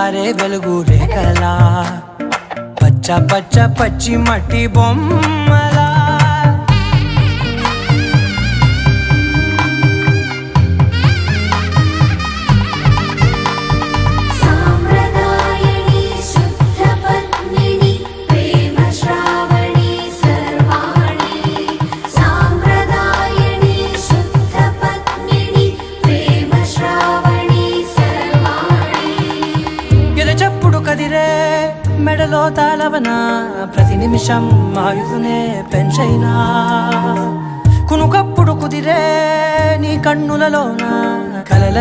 జారే వెలుగు రేఖలా పచ్చ పచ్చ పచ్చి మట్టి బొమ్మలా చెప్పుడు కదిరే మెడలో తాళవన ప్రతి నిమిషం ఆయుధునే పెంచైనా కునుకప్పుడు కుదిరే నీ కన్నులలోన కలల